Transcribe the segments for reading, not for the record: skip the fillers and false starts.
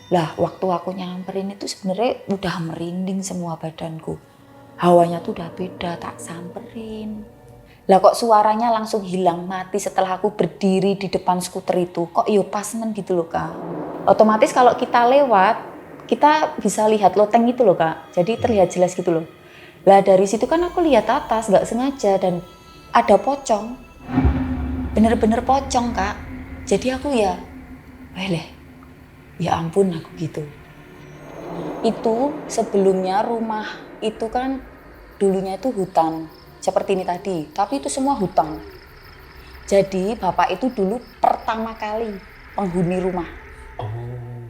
Lah waktu aku nyamperin itu sebenarnya udah merinding semua badanku. Hawanya tuh udah beda, tak samperin. Lah kok suaranya langsung hilang mati setelah aku berdiri di depan skuter itu. Kok yo pasmen gitu loh Kak. Otomatis kalau kita lewat, kita bisa lihat loteng itu loh Kak. Jadi terlihat jelas gitu loh. Lah dari situ kan aku lihat atas gak sengaja dan ada pocong. Bener-bener pocong Kak. Jadi aku ya, ya ampun aku gitu. Itu sebelumnya rumah itu kan dulunya itu hutan seperti ini tadi, tapi itu semua hutan. Jadi bapak itu dulu pertama kali penghuni rumah. Oh,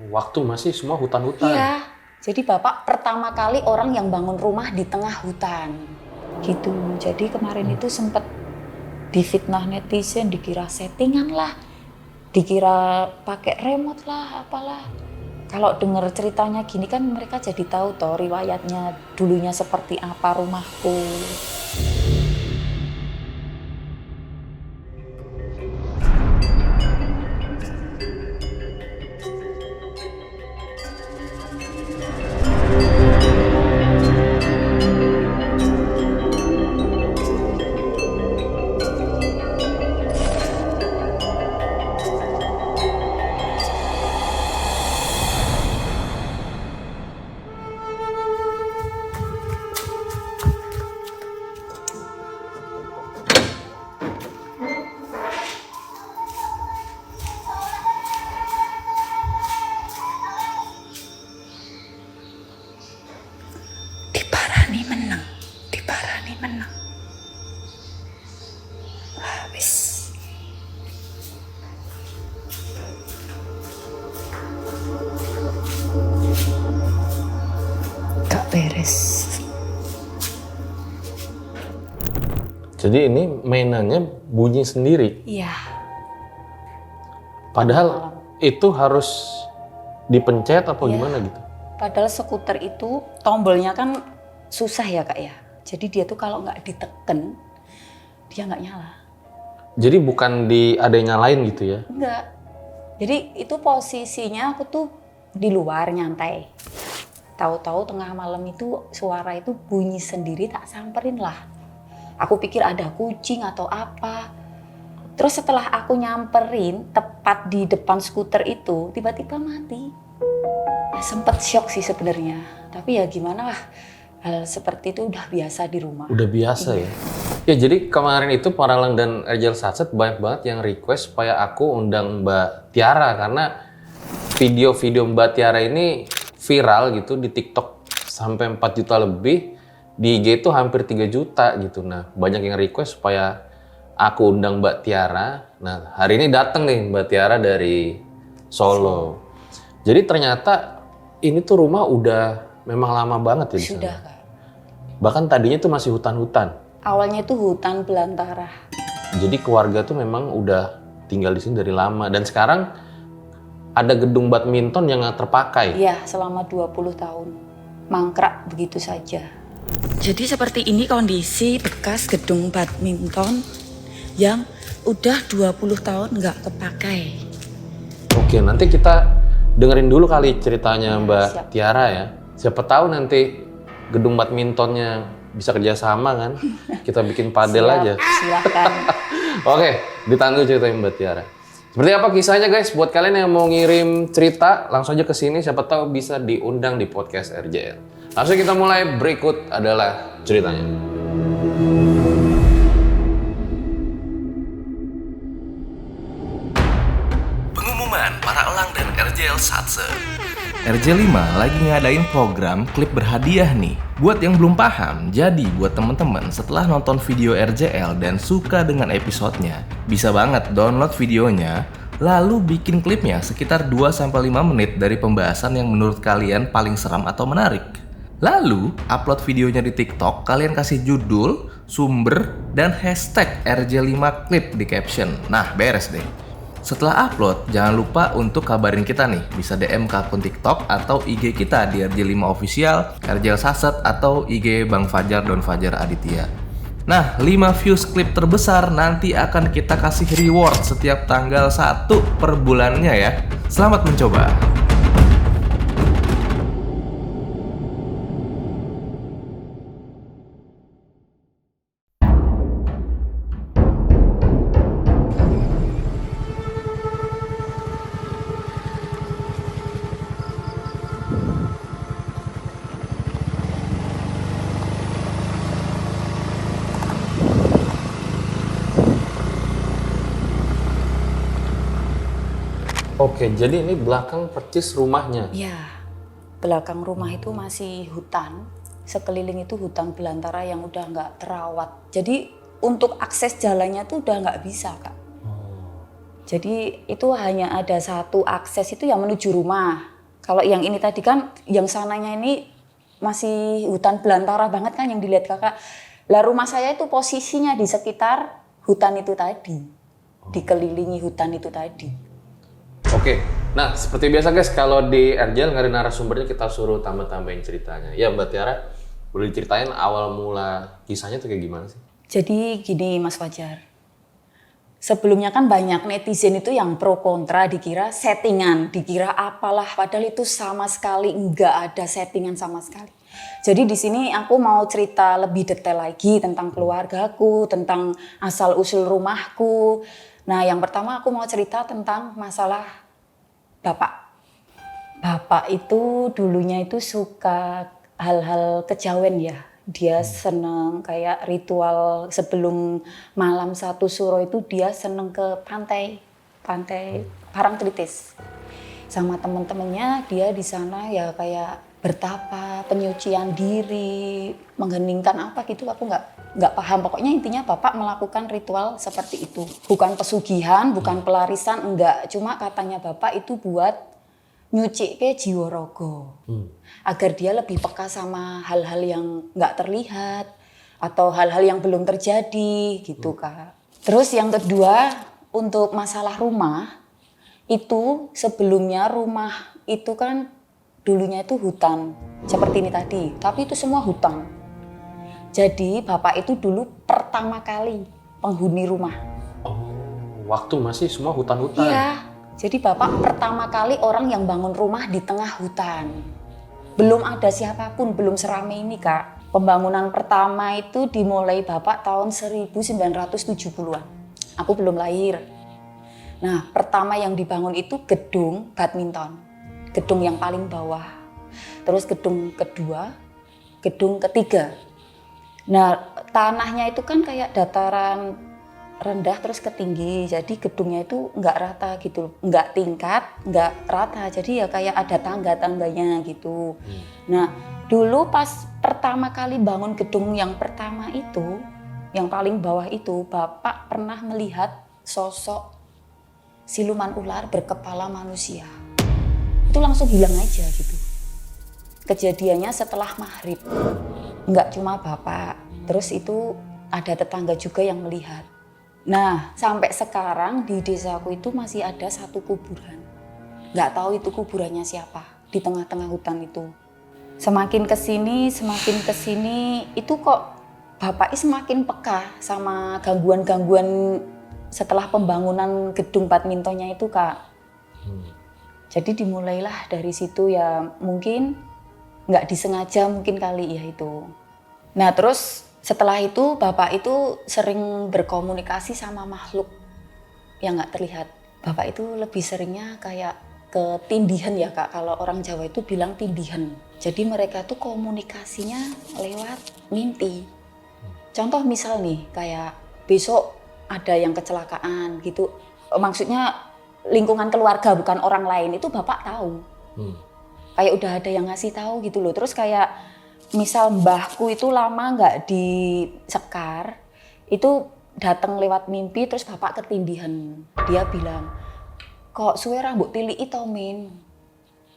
waktu masih semua hutan-hutan. Iya, jadi bapak pertama kali orang yang bangun rumah di tengah hutan. Gitu, jadi kemarin itu sempat difitnah netizen, dikira settingan lah, dikira pakai remote lah, apalah. Kalau dengar ceritanya gini kan mereka jadi tahu toh riwayatnya dulunya seperti apa rumahku. Diparani menang. Wis. Gak beres. Jadi ini mainannya bunyi sendiri. Iya. Padahal itu harus dipencet atau gimana gitu? Padahal skuter itu tombolnya kan susah ya Kak ya. Jadi dia tuh kalau nggak diteken, dia nggak nyala. Jadi bukan ada yang nyalain gitu ya? Enggak. Jadi itu posisinya aku tuh di luar nyantai. Tahu-tahu tengah malam itu suara itu bunyi sendiri, tak samperin lah. Aku pikir ada kucing atau apa. Terus setelah aku nyamperin tepat di depan skuter itu, tiba-tiba mati. Ya, sempet shock sih sebenarnya. Tapi ya gimana lah, hal seperti itu udah biasa di rumah. Udah biasa ya? Ya jadi kemarin itu Paralang dan Erjel Satset banyak banget yang request supaya aku undang Mbak Tiara. Karena video-video Mbak Tiara ini viral gitu di TikTok sampai 4 juta lebih. Di IG itu hampir 3 juta gitu. Nah, banyak yang request supaya aku undang Mbak Tiara. Nah, hari ini datang nih Mbak Tiara dari Solo. Jadi ternyata ini tuh rumah udah memang lama banget ya di sana. Sudah Kak. Bahkan tadinya tuh masih hutan-hutan. Awalnya itu hutan belantara. Jadi keluarga tuh memang udah tinggal di sini dari lama. Dan sekarang ada gedung badminton yang nggak terpakai. Iya, selama 20 tahun. Mangkrak begitu saja. Jadi seperti ini kondisi bekas gedung badminton yang udah 20 tahun nggak kepakai. Oke, nanti kita dengerin dulu kali ceritanya Mbak siap. Tiara ya. Siapa tahu nanti gedung badmintonnya bisa kerjasama kan. Kita bikin padel aja. Silahkan. Oke, ditahan dulu ceritanya Mbak Tiara. Seperti apa kisahnya guys? Buat kalian yang mau ngirim cerita, langsung aja ke sini. Siapa tahu bisa diundang di podcast RJL. Langsung kita mulai, berikut adalah ceritanya. Pengumuman para elang dan RJL Satse. RJ5 lagi ngadain program klip berhadiah nih. Buat yang belum paham, jadi buat temen-temen setelah nonton video RJL dan suka dengan episodenya, bisa banget download videonya, lalu bikin klipnya sekitar 2-5 menit dari pembahasan yang menurut kalian paling seram atau menarik. Lalu, upload videonya di TikTok, kalian kasih judul, sumber, dan hashtag RJ5clip di caption. Nah, beres deh. Setelah upload, jangan lupa untuk kabarin kita nih. Bisa DM ke akun TikTok atau IG kita di RJ5 Official, RJ Satset, atau IG Bang Fajar Don Fajar Aditya. Nah, 5 views klip terbesar nanti akan kita kasih reward setiap tanggal 1 per bulannya ya. Selamat mencoba. Oke, jadi ini belakang persis rumahnya. Ya, belakang rumah itu masih hutan. Sekeliling itu hutan belantara yang udah nggak terawat. Jadi untuk akses jalannya tuh udah nggak bisa, Kak. Jadi itu hanya ada satu akses itu yang menuju rumah. Kalau yang ini tadi kan, yang sananya ini masih hutan belantara banget kan yang dilihat Kakak. Lah rumah saya itu posisinya di sekitar hutan itu tadi. Dikelilingi hutan itu tadi. Oke, nah seperti biasa guys, kalau di RJL nggak ada narasumbernya kita suruh tambah-tambahin ceritanya. Ya Mbak Tiara, boleh diceritain awal mula kisahnya tuh kayak gimana sih? Jadi gini Mas Fajar, sebelumnya kan banyak netizen itu yang pro kontra, dikira settingan, dikira apalah, padahal itu sama sekali nggak ada settingan sama sekali. Jadi di sini aku mau cerita lebih detail lagi tentang keluargaku, tentang asal-usul rumahku. Nah yang pertama aku mau cerita tentang masalah bapak. Bapak itu dulunya itu suka hal-hal kejawen ya. Dia seneng kayak ritual sebelum malam satu suro itu dia seneng ke pantai Parangtritis. Sama teman-temannya dia di sana ya kayak bertapa, penyucian diri, mengheningkan apa gitu aku nggak paham. Pokoknya intinya bapak melakukan ritual seperti itu. Bukan pesugihan, bukan pelarisan, enggak. Cuma katanya bapak itu buat nyuci ke jiwa rogo. Agar dia lebih peka sama hal-hal yang nggak terlihat atau hal-hal yang belum terjadi gitu Kak. Terus yang kedua untuk masalah rumah itu sebelumnya rumah itu kan dulunya itu hutan seperti ini tadi, tapi itu semua hutan. Jadi bapak itu dulu pertama kali penghuni rumah. Oh, waktu masih semua hutan-hutan. Iya, jadi bapak pertama kali orang yang bangun rumah di tengah hutan. Belum ada siapapun, belum seramai ini Kak. Pembangunan pertama itu dimulai bapak tahun 1970-an. Aku belum lahir. Nah, pertama yang dibangun itu gedung badminton. Gedung yang paling bawah. Terus gedung kedua, gedung ketiga. Nah, tanahnya itu kan kayak dataran rendah terus ke tinggi. Jadi gedungnya itu nggak rata gitu, nggak tingkat, nggak rata. Jadi ya kayak ada tangga-tangganya gitu. Nah, dulu pas pertama kali bangun gedung yang pertama itu, yang paling bawah itu, bapak pernah melihat sosok siluman ular berkepala manusia. Itu langsung hilang aja gitu. Kejadiannya setelah maghrib. Nggak cuma bapak, terus itu ada tetangga juga yang melihat. Nah, sampai sekarang di desaku itu masih ada satu kuburan. Nggak tahu itu kuburannya siapa, di tengah-tengah hutan itu. Semakin kesini, itu kok bapak semakin peka sama gangguan-gangguan setelah pembangunan gedung badmintonnya itu Kak. Jadi dimulailah dari situ ya mungkin nggak disengaja mungkin kali ya itu. Nah terus setelah itu bapak itu sering berkomunikasi sama makhluk yang nggak terlihat. Bapak itu lebih seringnya kayak ketindihan ya Kak, kalau orang Jawa itu bilang tindihan. Jadi mereka tuh komunikasinya lewat mimpi. Contoh misal nih kayak besok ada yang kecelakaan gitu, maksudnya lingkungan keluarga bukan orang lain itu bapak tahu. Kayak udah ada yang ngasih tahu gitu loh. Terus kayak misal mbahku itu lama nggak disekar, itu datang lewat mimpi terus bapak ketindihan. Dia bilang, kok suwe rambut tili itu Min,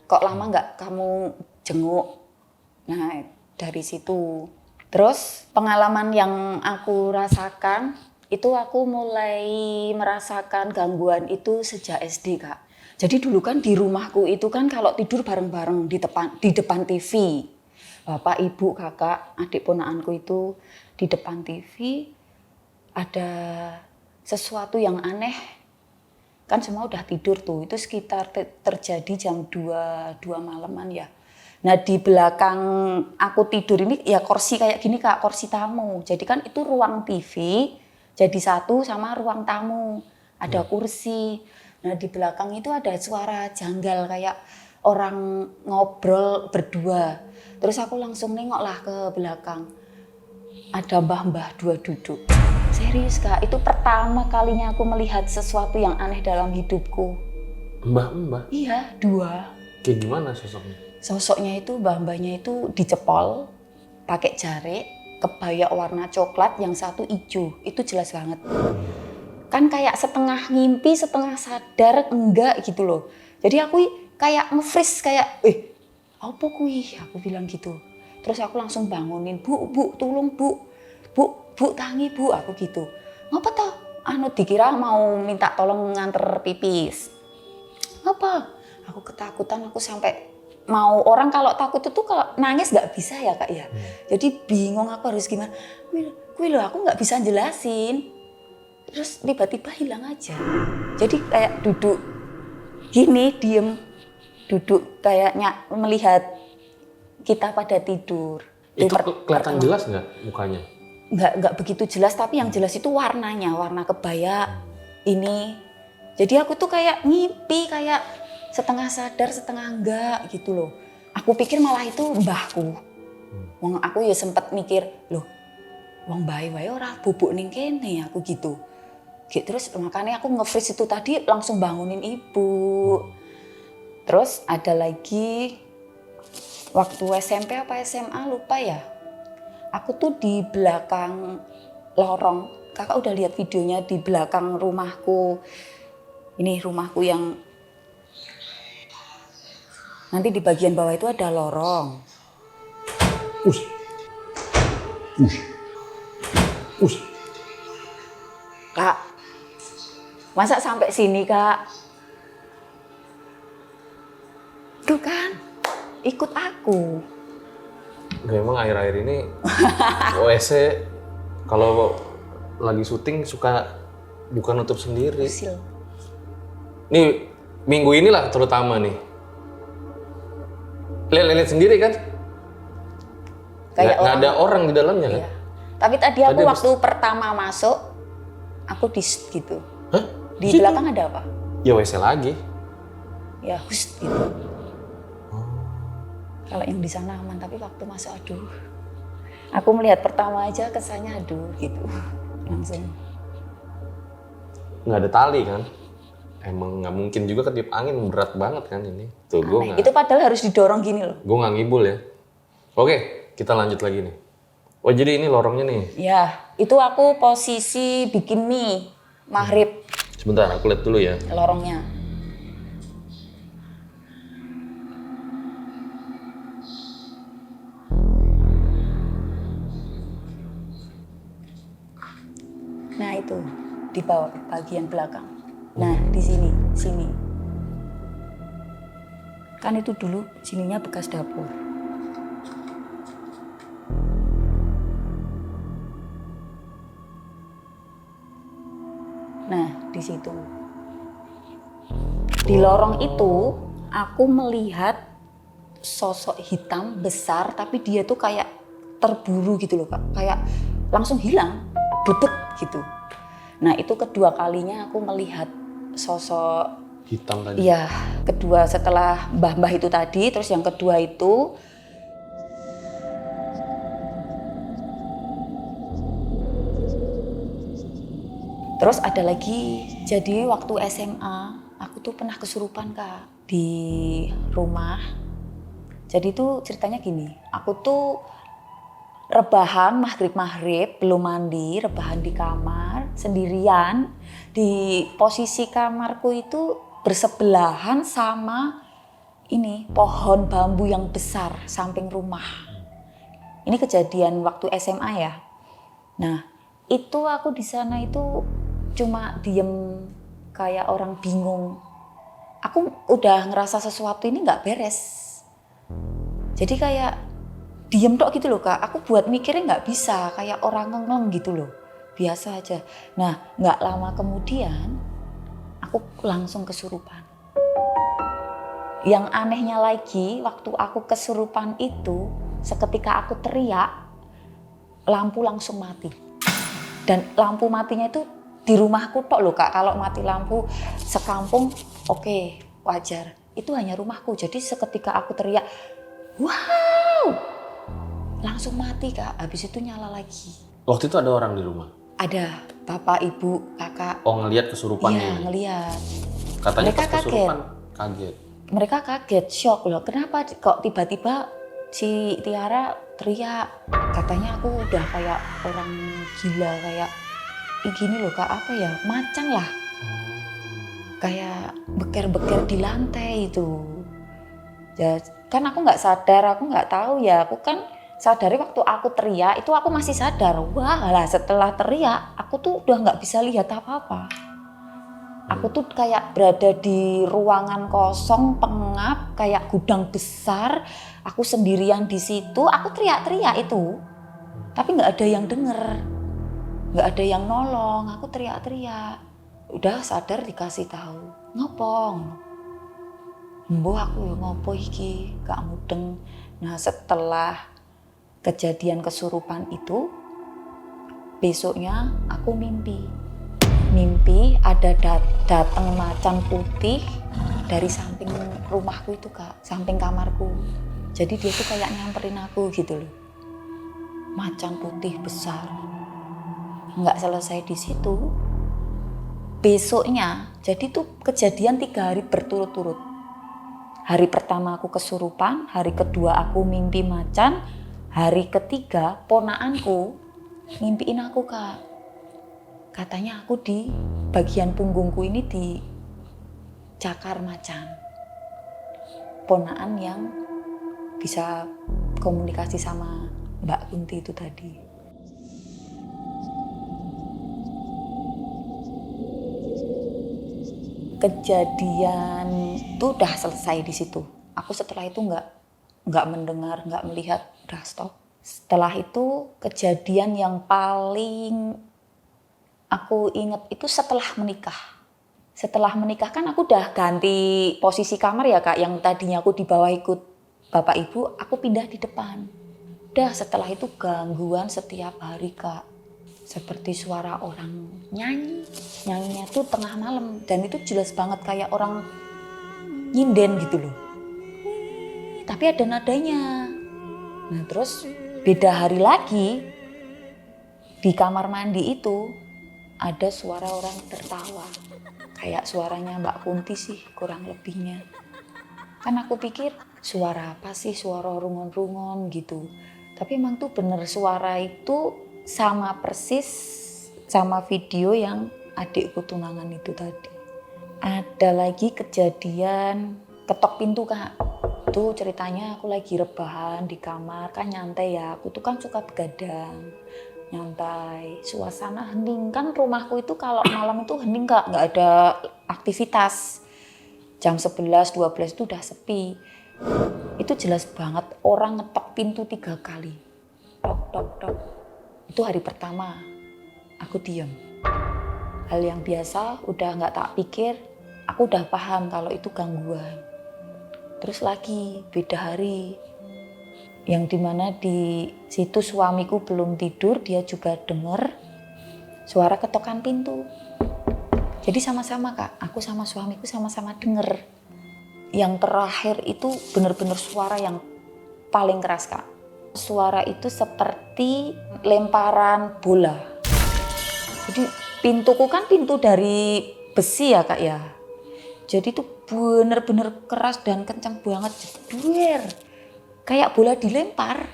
kok lama nggak kamu jenguk. Nah dari situ. Terus pengalaman yang aku rasakan itu aku mulai merasakan gangguan itu sejak SD Kak. Jadi dulu kan di rumahku itu kan kalau tidur bareng-bareng di depan TV. Bapak, ibu, kakak, adik ponakanku itu di depan TV ada sesuatu yang aneh. Kan semua udah tidur tuh, itu sekitar terjadi jam 2 malaman ya. Nah di belakang aku tidur ini ya kursi kayak gini Kak, kursi tamu. Jadi kan itu ruang TV. Jadi satu sama ruang tamu, ada kursi. Nah di belakang itu ada suara janggal kayak orang ngobrol berdua. Terus aku langsung nengoklah ke belakang. Ada mbah-mbah dua duduk. Serius Kak, itu pertama kalinya aku melihat sesuatu yang aneh dalam hidupku. Mbah-mbah? Iya, 2. Kayak gimana sosoknya? Sosoknya itu mbah-mbahnya itu dicepol, pakai jarik, kebaya warna coklat, yang satu hijau. Itu jelas banget. Kan kayak setengah ngimpi, setengah sadar, enggak gitu loh. Jadi aku kayak nge-freeze, kayak, apa kuih? Aku bilang gitu. Terus aku langsung bangunin, Bu, tolong Bu. Bu, tangi Bu, aku gitu. Ngapa toh? Dikira mau minta tolong nganter pipis. Apa? Aku ketakutan, aku sampai mau, orang kalau takut itu kalau nangis nggak bisa ya Kak ya. Jadi bingung aku harus gimana. Kuih loh, aku nggak bisa jelasin. Terus tiba-tiba hilang aja. Jadi kayak duduk gini, diem. Duduk kayaknya melihat kita pada tidur. Itu kelihatan jelas nggak mukanya? Nggak begitu jelas, tapi yang jelas itu warnanya, warna kebaya ini. Jadi aku tuh kayak ngipi, kayak setengah sadar, setengah enggak gitu loh. Aku pikir malah itu mbahku. Wong aku ya sempet mikir, loh, wong bae wae ora bubuk ning kene, aku gitu. Terus makanya aku nge-freeze itu tadi, langsung bangunin ibu. Terus ada lagi waktu SMP apa SMA lupa ya. Aku tuh di belakang lorong. Kakak udah lihat videonya di belakang rumahku. Ini rumahku yang nanti di bagian bawah itu ada lorong. Kak, masa sampai sini Kak? Tuh kan, ikut aku. Gak, emang akhir-akhir ini WC kalau lagi syuting suka buka nutup sendiri. Usil. Nih minggu inilah terutama nih. Lihat sendiri kan? Kayak nggak ada orang di dalamnya kan? Iya. Tapi tadi aku waktu pertama masuk, aku gitu. Hah? Di belakang ada apa? Ya WC lagi. Ya gitu. Kalau yang di sana aman, tapi waktu masuk aduh. Aku melihat pertama aja kesannya aduh gitu. Langsung. Nggak ada tali kan? Emang nggak mungkin juga ketiup angin, berat banget kan ini. Tuh gue nggak. Itu padahal harus didorong gini loh. Gue nggak ngibul ya. Oke, kita lanjut lagi nih. Oh jadi ini lorongnya nih. Ya, itu aku posisi bikin mie maghrib. Sebentar, aku lihat dulu ya. Lorongnya. Nah itu di bawah bagian belakang. Nah di sini. Kan itu dulu sininya bekas dapur. Nah di situ. Di lorong itu aku melihat sosok hitam besar, tapi dia tuh kayak terburu gitu loh Kak. Kayak langsung hilang, blebet gitu. Nah itu kedua kalinya aku melihat sosok hitam tadi. Iya, kedua setelah mbah-mbah itu tadi, terus yang kedua itu terus ada lagi. Jadi waktu SMA aku tuh pernah kesurupan Kak di rumah. Jadi itu ceritanya gini, aku tuh rebahan maghrib belum mandi, rebahan di kamar sendirian. Di posisi kamarku itu bersebelahan sama ini pohon bambu yang besar samping rumah. Ini kejadian waktu SMA ya. Nah itu aku di sana itu cuma diem kayak orang bingung. Aku udah ngerasa sesuatu ini nggak beres. Jadi kayak diem tok gitu loh Kak, aku buat mikirnya nggak bisa, kayak orang ngengeng gitu loh, biasa aja. Nah nggak lama kemudian aku langsung kesurupan. Yang anehnya lagi, waktu aku kesurupan itu, seketika aku teriak, lampu langsung mati. Dan lampu matinya itu di rumahku tok loh Kak, kalau mati lampu sekampung oke, wajar. Itu hanya rumahku, jadi seketika aku teriak, wow! Langsung mati Kak, habis itu nyala lagi. Waktu itu ada orang di rumah? Ada, bapak, ibu, kakak. Oh ngelihat kesurupannya? Iya ngelihat. Katanya Mereka pas kesurupan kaget. Mereka kaget, shock loh. Kenapa kok tiba-tiba si Tiara teriak? Katanya aku udah kayak orang gila, kayak gini loh Kak, apa ya? Macan lah. Kayak beker-beker di lantai itu. Ya, kan aku nggak sadar, aku nggak tahu ya. Aku kan sadari waktu aku teriak, itu aku masih sadar. Wah lah, setelah teriak, aku tuh udah nggak bisa lihat apa-apa. Aku tuh kayak berada di ruangan kosong, pengap, kayak gudang besar. Aku sendirian di situ, aku teriak-teriak itu. Tapi nggak ada yang denger, nggak ada yang nolong, aku teriak-teriak. Udah sadar dikasih tahu, ngopong. Mbuh aku ya ngopo iki, gak mudeng. Nah setelah kejadian kesurupan itu, besoknya aku mimpi ada datang macan putih dari samping rumahku itu Kak, samping kamarku. Jadi dia tuh kayak nyamperin aku gitu loh. Macan putih besar. Nggak selesai di situ. Besoknya, jadi tuh kejadian 3 hari berturut-turut. Hari pertama aku kesurupan, hari kedua aku mimpi macan, hari ketiga ponakanku ngimpiin aku Kak. Katanya aku di bagian punggungku ini dicakar macan. Ponakan yang bisa komunikasi sama Mbak Kunti itu tadi. Kejadian itu udah selesai di situ. Aku setelah itu nggak mendengar, nggak melihat, udah stop. Setelah itu kejadian yang paling aku ingat itu setelah menikah. Setelah menikah kan aku udah ganti posisi kamar ya Kak, yang tadinya aku di bawah ikut bapak ibu, aku pindah di depan. Udah setelah itu gangguan setiap hari Kak. Seperti suara orang nyanyinya tuh tengah malam, dan itu jelas banget kayak orang nyinden gitu loh. Tapi ada nadanya. Nah terus beda hari lagi di kamar mandi itu ada suara orang tertawa. Kayak suaranya Mbak Kunti sih kurang lebihnya. Kan aku pikir suara apa sih, suara rungon-rungon gitu. Tapi emang tuh bener suara itu sama persis sama video yang adikku tunangan itu tadi. Ada lagi kejadian ketok pintu Kak. Itu ceritanya aku lagi rebahan di kamar, kan nyantai ya. Aku tuh kan suka begadang, nyantai, suasana hening. Kan rumahku itu kalau malam itu hening Kak, nggak ada aktivitas. Jam 11, 12 itu udah sepi. Itu jelas banget orang ngetok pintu 3 kali. Tok, tok, tok. Itu hari pertama, aku diem. Hal yang biasa, udah nggak tak pikir, aku udah paham kalau itu gangguan. Terus lagi, beda hari. Yang dimana di situ suamiku belum tidur, dia juga denger suara ketokan pintu. Jadi sama-sama Kak, aku sama suamiku sama-sama denger. Yang terakhir itu bener-bener suara yang paling keras Kak. Suara itu seperti lemparan bola. Jadi pintuku kan pintu dari besi ya Kak ya. Jadi itu bener-bener keras dan kencang banget. Duer. Kayak bola dilempar.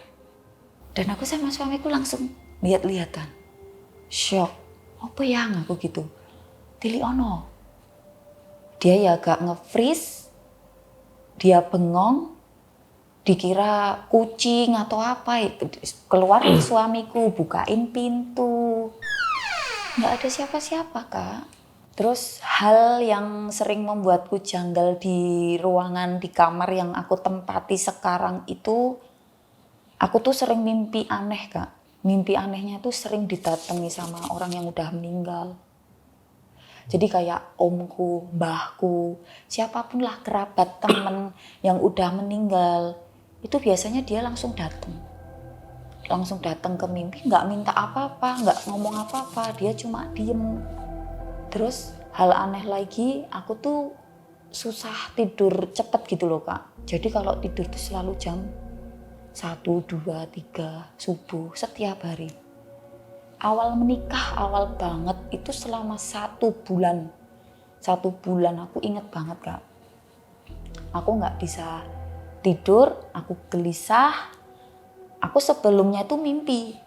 Dan aku sama suamiku langsung lihat-lihatan. Shock. Apa yang aku gitu. Tili ono. Dia ya agak nge-freeze. Dia bengong. Dikira kucing atau apa, keluar suamiku, bukain pintu. Nggak ada siapa-siapa Kak. Terus hal yang sering membuatku janggal di ruangan di kamar yang aku tempati sekarang itu, aku tuh sering mimpi aneh Kak. Mimpi anehnya tuh sering didatangi sama orang yang udah meninggal. Jadi kayak omku, mbahku, siapapun lah kerabat temen yang udah meninggal, itu biasanya dia langsung datang ke mimpi, nggak minta apa-apa, nggak ngomong apa-apa, dia cuma diem. Terus hal aneh lagi, aku tuh susah tidur cepet gitu loh Kak. Jadi kalau tidur tuh selalu jam 1, 2, 3 subuh setiap hari. Awal menikah, awal banget itu selama 1 bulan 1 bulan aku inget banget Kak. Aku nggak bisa tidur, aku gelisah. Aku sebelumnya itu mimpi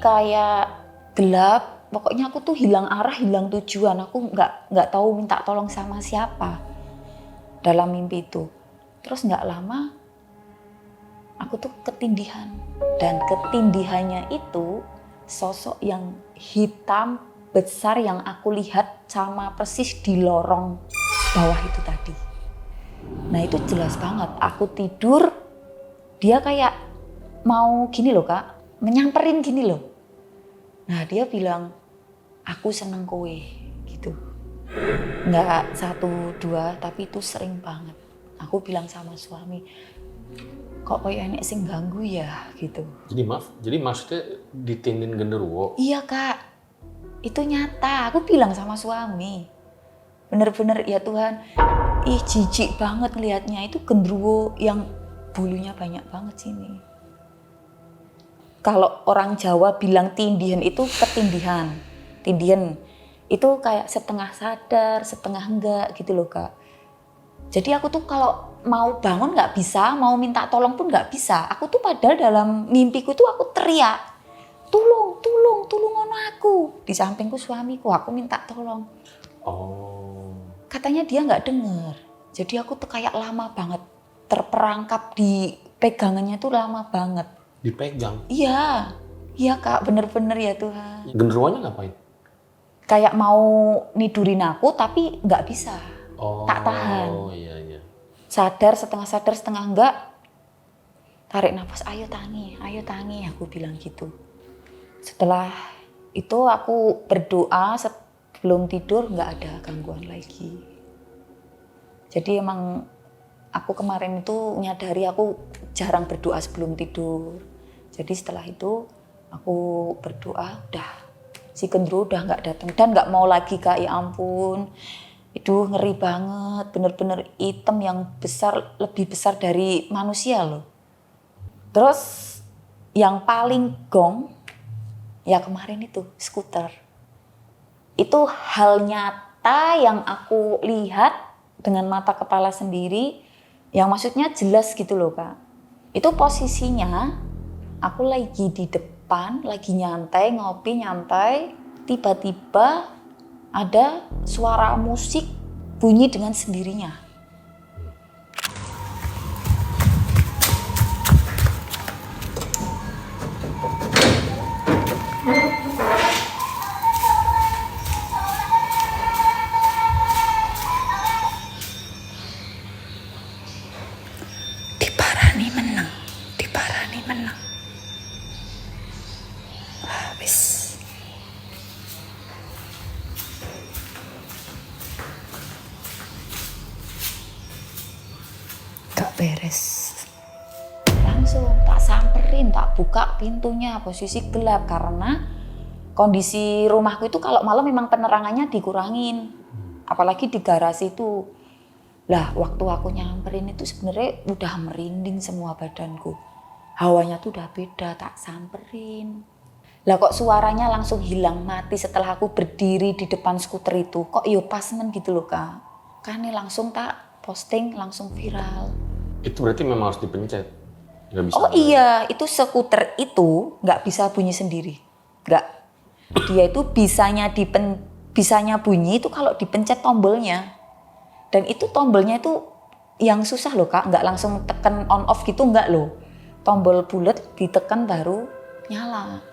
kayak gelap. Pokoknya aku tuh hilang arah, hilang tujuan. Aku nggak tahu minta tolong sama siapa dalam mimpi itu. Terus nggak lama aku tuh ketindihan, dan ketindihannya itu sosok yang hitam besar yang aku lihat sama persis di lorong bawah itu tadi. Nah itu jelas banget, aku tidur, dia kayak mau gini loh Kak, menyamperin gini loh. Nah dia bilang, aku seneng kowe gitu. Nggak 1, 2, tapi itu sering banget. Aku bilang sama suami, kok kayak enek sing ganggu ya gitu. Jadi maksudnya ditindin genderuwo? Iya Kak, itu nyata. Aku bilang sama suami, bener-bener ya Tuhan, ih jijik banget ngelihatnya. Itu genderuwo yang bulunya banyak banget sini. Kalau orang Jawa bilang tindihan itu ketindihan. Tindihan itu kayak setengah sadar, setengah enggak gitu loh Kak. Jadi aku tuh kalau mau bangun nggak bisa, mau minta tolong pun nggak bisa. Aku tuh padahal dalam mimpiku tuh aku teriak, tolong ono aku. Di sampingku suamiku, aku minta tolong. Oh. Katanya dia nggak denger. Jadi aku tuh kayak lama banget, terperangkap di pegangannya tuh lama banget. Dipegang? Iya Kak, bener-bener ya Tuhan. Genderuwonya ngapain? Kayak mau nidurin aku tapi nggak bisa. Oh, Tak tahan. Oh iya. Sadar, setengah enggak. Tarik nafas, ayo tangi, aku bilang gitu. Setelah itu aku berdoa sebelum tidur, nggak ada gangguan lagi. Jadi emang aku kemarin itu nyadari aku jarang berdoa sebelum tidur. Jadi setelah itu aku berdoa, udah si genderuwo udah nggak datang dan nggak mau lagi Kak, ya ampun. Itu ngeri banget, bener-bener hitam yang besar, lebih besar dari manusia loh. Terus yang paling gong, ya kemarin itu skuter. Itu hal nyata yang aku lihat dengan mata kepala sendiri, yang maksudnya jelas gitu loh Kak. Itu posisinya, aku lagi di depan, lagi nyantai, ngopi nyantai, tiba-tiba ada suara musik bunyi dengan sendirinya. Diparani menang. Wis. Beres. Langsung tak samperin, tak buka pintunya, posisi gelap karena kondisi rumahku itu kalau malam memang penerangannya dikurangin. Apalagi di garasi itu. Lah, waktu aku nyamperin itu sebenarnya udah merinding semua badanku. Hawanya tuh udah beda, tak samperin. Lah kok suaranya langsung hilang mati setelah aku berdiri di depan skuter itu. Kok yo pas men gitu loh Kak. Kan ini langsung tak posting, langsung viral. Itu berarti memang harus dipencet? Nggak bisa? Oh iya, itu skuter itu nggak bisa bunyi sendiri. Nggak. Dia itu bisanya bunyi itu kalau dipencet tombolnya. Dan itu tombolnya itu yang susah loh Kak, nggak langsung tekan on off gitu nggak loh. Tombol bulat ditekan baru nyala.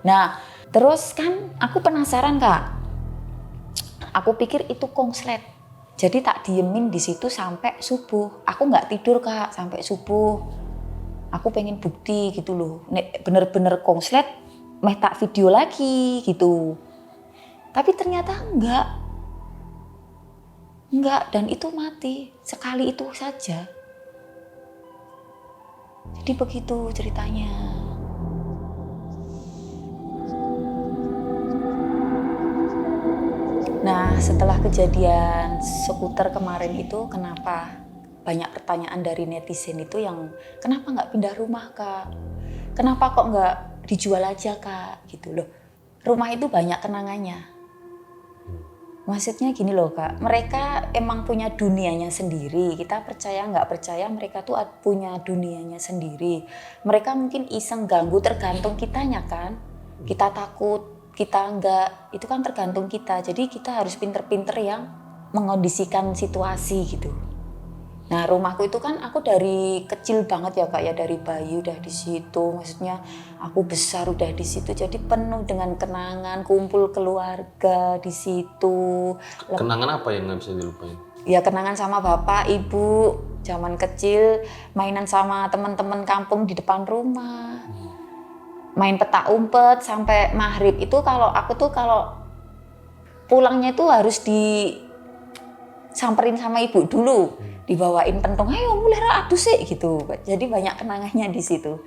Nah, terus kan aku penasaran Kak. Aku pikir itu konslet. Jadi tak diemin di situ sampai subuh. Aku nggak tidur Kak sampai subuh. Aku pengen bukti gitu loh. Nek bener-bener konslet, meh tak video lagi gitu. Tapi ternyata enggak, dan itu mati sekali itu saja. Jadi begitu ceritanya. Nah, setelah kejadian skuter kemarin itu, kenapa banyak pertanyaan dari netizen itu yang kenapa nggak pindah rumah Kak? Kenapa kok nggak dijual aja Kak? Gitu loh. Rumah itu banyak kenangannya. Maksudnya gini loh Kak, mereka emang punya dunianya sendiri. Kita percaya nggak percaya mereka tuh punya dunianya sendiri. Mereka mungkin iseng ganggu, tergantung kitanya kan. Kita takut, kita enggak, itu kan tergantung kita. Jadi kita harus pinter-pinter yang mengondisikan situasi gitu. Nah rumahku itu kan aku dari kecil banget ya Kak ya, dari bayi udah di situ. Maksudnya aku besar udah di situ, jadi penuh dengan kenangan, kumpul keluarga di situ. Kenangan apa yang nggak bisa dilupain? Ya kenangan sama bapak, ibu, zaman kecil, mainan sama teman-teman kampung di depan rumah. Main petak umpet sampai maghrib. Itu kalau aku tuh kalau pulangnya itu harus disamperin sama ibu dulu. Dibawain pentung, ayo mulai adu sih gitu. Jadi banyak kenangannya di situ.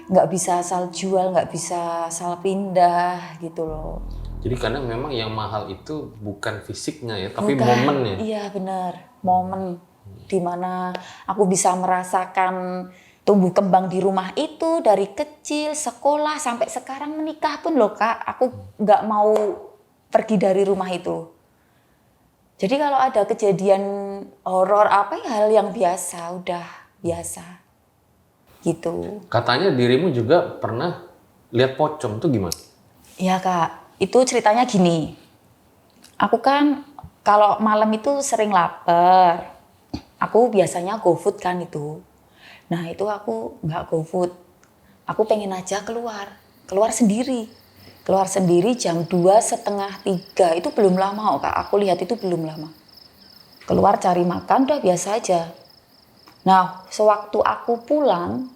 Nggak bisa asal jual, nggak bisa asal pindah gitu loh. Jadi kadang memang yang mahal itu bukan fisiknya ya, tapi Bukan, momennya. Iya benar, momen dimana aku bisa merasakan tumbuh kembang di rumah itu dari kecil, sekolah sampai sekarang menikah pun loh Kak. Aku nggak mau pergi dari rumah itu. Jadi kalau ada kejadian horor apa ya hal yang biasa, udah biasa gitu. Katanya dirimu juga pernah lihat pocong, tuh gimana? Ya Kak, itu ceritanya gini. Aku kan kalau malam itu sering lapar. Aku biasanya GoFood kan itu. Nah itu aku nggak GoFood. Aku pengen aja keluar sendiri. Keluar sendiri jam 2:30, itu belum lama Kak. Aku lihat itu belum lama. Keluar cari makan udah biasa aja. Nah sewaktu aku pulang,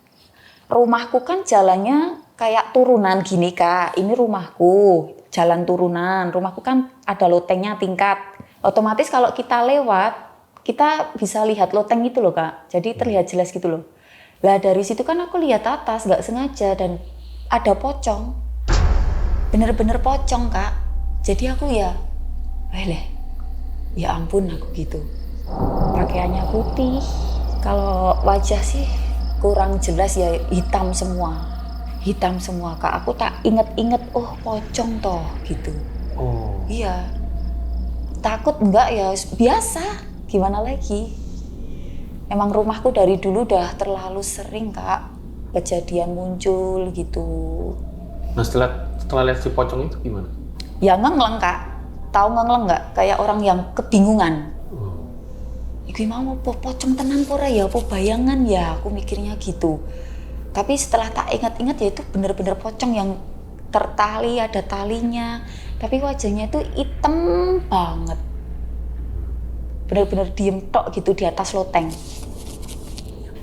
rumahku kan jalannya kayak turunan gini Kak. Ini rumahku, jalan turunan. Rumahku kan ada lotengnya tingkat. Otomatis kalau kita lewat, kita bisa lihat loteng itu loh Kak. Jadi terlihat jelas gitu loh. Lah dari situ kan aku lihat atas nggak sengaja dan ada pocong. Bener-bener pocong Kak. Jadi aku ya ampun aku gitu. Pakaiannya putih. Kalau wajah sih kurang jelas ya, hitam semua Kak. Aku tak inget oh pocong toh gitu. Oh. Iya. Takut enggak ya, biasa. Gimana lagi? Emang rumahku dari dulu udah terlalu sering Kak kejadian muncul gitu. Nah setelah lihat si pocong itu gimana? Ya ngengleng Kak. Tahu ngengleng nggak? Kayak orang yang kebingungan. Iki mau pocong tenan pora ya, apa bayangan ya? Aku mikirnya gitu. Tapi setelah tak ingat-ingat ya itu bener-bener pocong yang tertali, ada talinya. Tapi wajahnya itu hitam banget. Bener-bener diem tok gitu di atas loteng.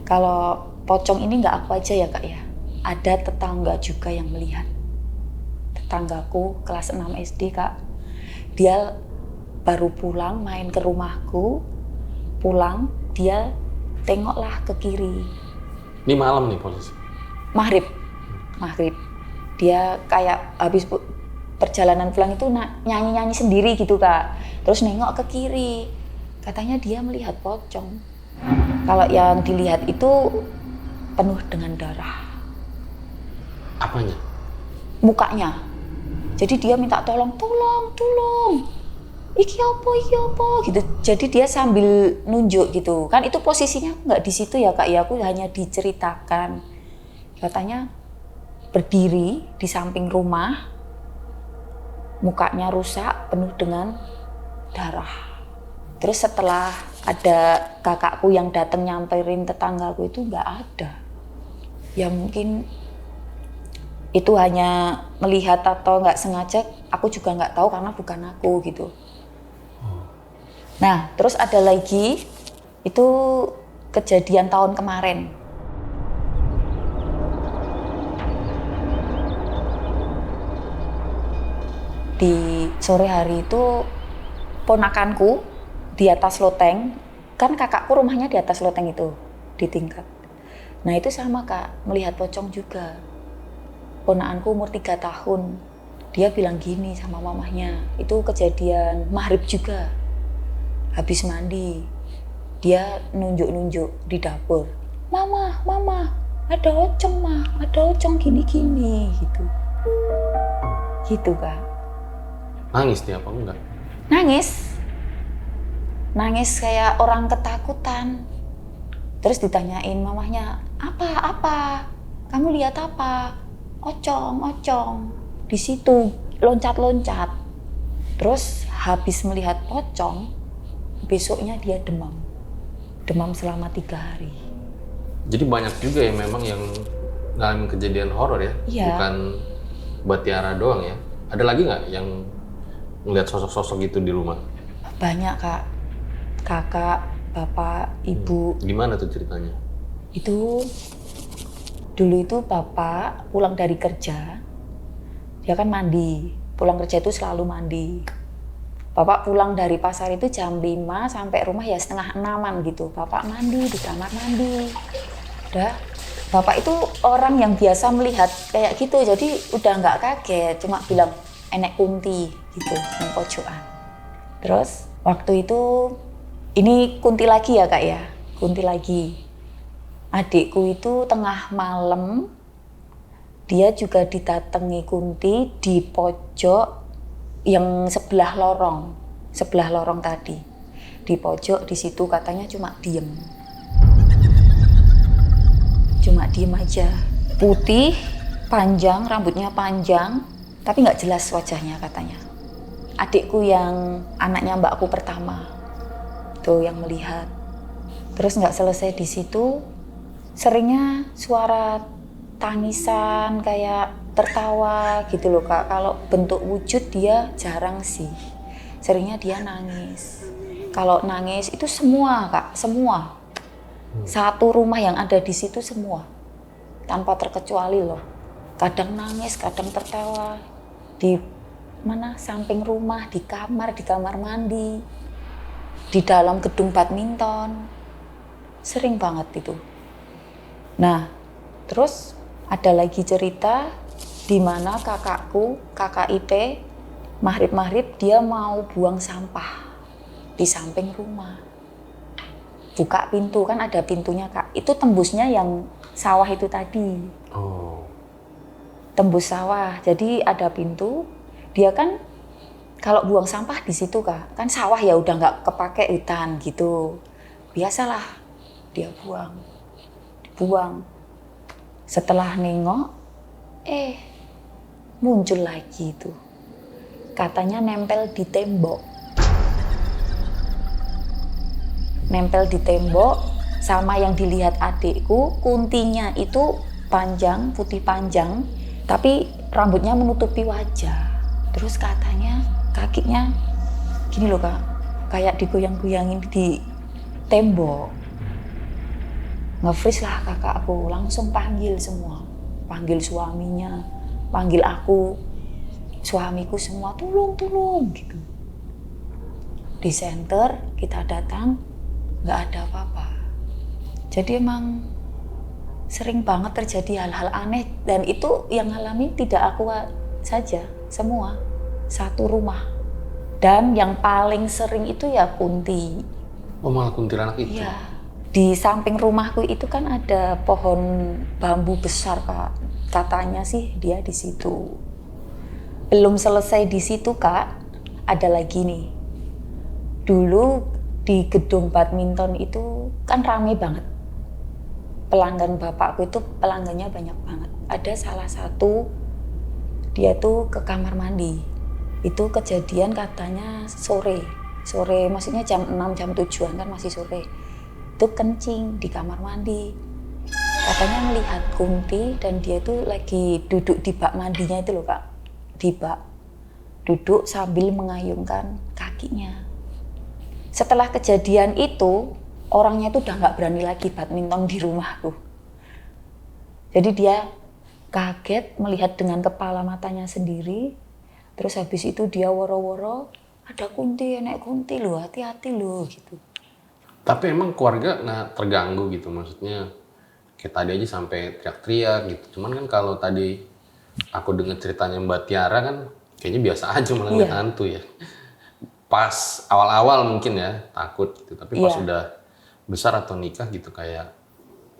Kalau pocong ini nggak aku aja ya Kak ya. Ada tetangga juga yang melihat. Tetanggaku kelas 6 SD Kak. Dia baru pulang main ke rumahku. Pulang, dia tengoklah ke kiri. Ini malam nih posisi? Maghrib. Dia kayak habis perjalanan pulang itu nyanyi-nyanyi sendiri gitu Kak. Terus nengok ke kiri. Katanya dia melihat pocong. Kalau yang dilihat itu penuh dengan darah. Apanya? Mukanya. Jadi dia minta tolong. Iki apa gitu. Jadi dia sambil nunjuk gitu. Kan itu posisinya nggak di situ ya Kak ya, aku hanya diceritakan. Katanya berdiri di samping rumah, mukanya rusak, penuh dengan darah. Terus setelah ada kakakku yang datang nyamperin tetanggaku itu nggak ada. Ya mungkin itu hanya melihat atau nggak sengaja, aku juga nggak tahu karena bukan aku gitu. Nah, terus ada lagi, itu kejadian tahun kemarin. Di sore hari itu, ponakanku di atas loteng, kan kakakku rumahnya di atas loteng itu, di tingkat. Nah itu sama Kak, melihat pocong juga. Ponakanku umur 3 tahun, dia bilang gini sama mamahnya, itu kejadian maghrib juga. Habis mandi, dia nunjuk-nunjuk di dapur. Mama, ada ocong gini-gini gitu. Gitu Kak. Nangis dia apa enggak? Nangis kayak orang ketakutan. Terus ditanyain mamahnya, apa? Kamu lihat apa? Ocong. Di situ loncat-loncat. Terus habis melihat pocong, besoknya dia demam. Demam selama 3 hari. Jadi banyak juga ya memang yang ngalamin kejadian horor ya? Iya. Bukan Mbak Tiara doang ya? Ada lagi nggak yang ngeliat sosok-sosok gitu di rumah? Banyak Kak. Kakak, bapak, ibu. Gimana tuh ceritanya? Itu dulu itu bapak pulang dari kerja, dia kan mandi. Pulang kerja itu selalu mandi. Bapak pulang dari pasar itu jam 5 sampai rumah ya setengah 6-an gitu. Bapak mandi di kamar mandi. Udah, bapak itu orang yang biasa melihat kayak gitu, jadi udah nggak kaget, cuma bilang enek kunti gitu di pojokan. Terus waktu itu ini kunti lagi ya Kak ya, kunti lagi. Adikku itu tengah malam, dia juga didatangi kunti di pojok yang sebelah lorong tadi. Di pojok di situ katanya cuma diem aja. Putih, panjang, rambutnya panjang, tapi nggak jelas wajahnya katanya. Adikku yang anaknya mbakku pertama tuh yang melihat. Terus nggak selesai di situ, seringnya suara tangisan kayak tertawa gitu loh Kak. Kalau bentuk wujud dia jarang sih, seringnya dia nangis. Kalau nangis itu semua Kak, semua. Satu rumah yang ada di situ semua, tanpa terkecuali loh. Kadang nangis, kadang tertawa. Di mana samping rumah, di kamar mandi, di dalam gedung badminton, sering banget itu. Nah, terus ada lagi cerita di mana kakakku, kakak IP, maghrib dia mau buang sampah di samping rumah. Buka pintu, kan ada pintunya Kak, itu tembusnya yang sawah itu tadi. Oh. Tembus sawah, jadi ada pintu, dia kan kalau buang sampah di situ Kak, kan sawah ya udah nggak kepake hutan gitu. Biasalah dia buang. Setelah nengok, muncul lagi itu. Katanya nempel di tembok. Nempel di tembok sama yang dilihat adikku, kuntinya itu panjang, putih panjang, tapi rambutnya menutupi wajah. Terus katanya kakinya gini loh Kak, kayak digoyang-goyangin di tembok. Nge-freeze lah kakakku, langsung panggil semua. Panggil suaminya, panggil aku, suamiku semua, tolong gitu. Di center kita datang, nggak ada apa-apa. Jadi emang sering banget terjadi hal-hal aneh, dan itu yang ngalamin tidak aku saja, semua satu rumah. Dan yang paling sering itu ya kunti. Oh, malah kuntilanak itu? Iya. Di samping rumahku itu kan ada pohon bambu besar Kak. Katanya sih dia di situ. Belum selesai di situ Kak, ada lagi nih. Dulu di gedung badminton itu kan rame banget. Pelanggan bapakku itu pelanggannya banyak banget. Ada salah satu, dia tuh ke kamar mandi. Itu kejadian katanya sore maksudnya jam 6, jam 7-an kan masih sore. Itu kencing di kamar mandi. Katanya melihat kunti dan dia tuh lagi duduk di bak mandinya itu loh Kak. Di bak. Duduk sambil mengayunkan kakinya. Setelah kejadian itu, orangnya tuh udah nggak berani lagi badminton di rumahku. Jadi dia kaget melihat dengan kepala matanya sendiri. Terus habis itu dia woro-woro, ada kunti, enek kunti loh, hati-hati loh gitu. Tapi emang keluarga nggak terganggu gitu, maksudnya kayak tadi aja sampai teriak-teriak gitu. Cuman kan kalau tadi aku dengar ceritanya Mbak Tiara kan kayaknya biasa aja malah ngeliat hantu ya. Pas awal-awal mungkin ya takut gitu, tapi pas udah besar atau nikah gitu kayak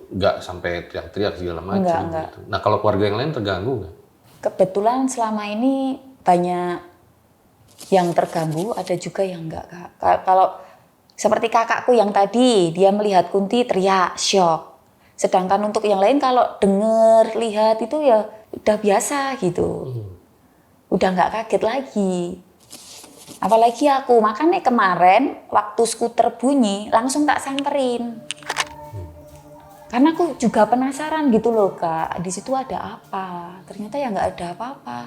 nggak sampai teriak-teriak segala macam gitu. Nah kalau keluarga yang lain terganggu nggak? Kebetulan selama ini banyak yang terganggu, ada juga yang enggak, Kak. Kalau seperti kakakku yang tadi, dia melihat Kunti teriak, syok. Sedangkan untuk yang lain kalau denger, lihat itu ya udah biasa gitu. Udah nggak kaget lagi. Apalagi aku, makanya kemarin waktu skuter bunyi langsung tak samperin. Karena aku juga penasaran gitu loh Kak, di situ ada apa? Ternyata ya nggak ada apa-apa.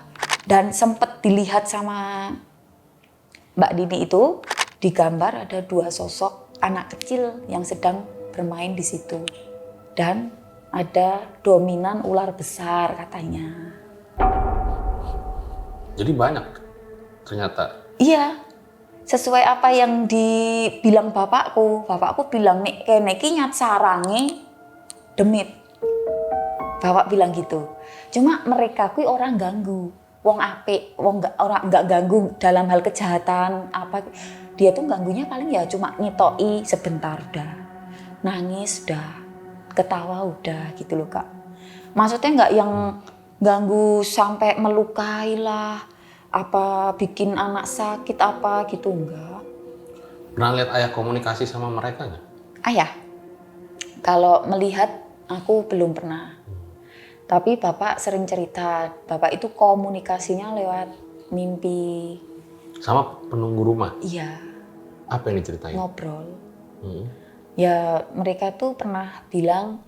Dan sempet dilihat sama Mbak Dini itu, di gambar ada 2 sosok anak kecil yang sedang bermain di situ. Dan ada dominan ular besar katanya. Jadi banyak ternyata. Iya, sesuai apa yang dibilang bapakku. Bapakku bilang, nek kene iki nyat sarange demit. Bapak bilang gitu. Cuma mereka kuwi orang ganggu. Wong apik, orang enggak ganggu dalam hal kejahatan apa. Dia tuh ganggunya paling ya cuma ngitoki sebentar udah. Nangis udah, ketawa udah gitu loh Kak. Maksudnya enggak yang ganggu sampai melukai lah, apa bikin anak sakit apa gitu, enggak. Pernah lihat ayah komunikasi sama mereka nggak? Ayah, kalau melihat aku belum pernah. Tapi bapak sering cerita, bapak itu komunikasinya lewat mimpi. Sama penunggu rumah? Iya, Apa yang diceritain? ngobrol. Ya mereka tuh pernah bilang,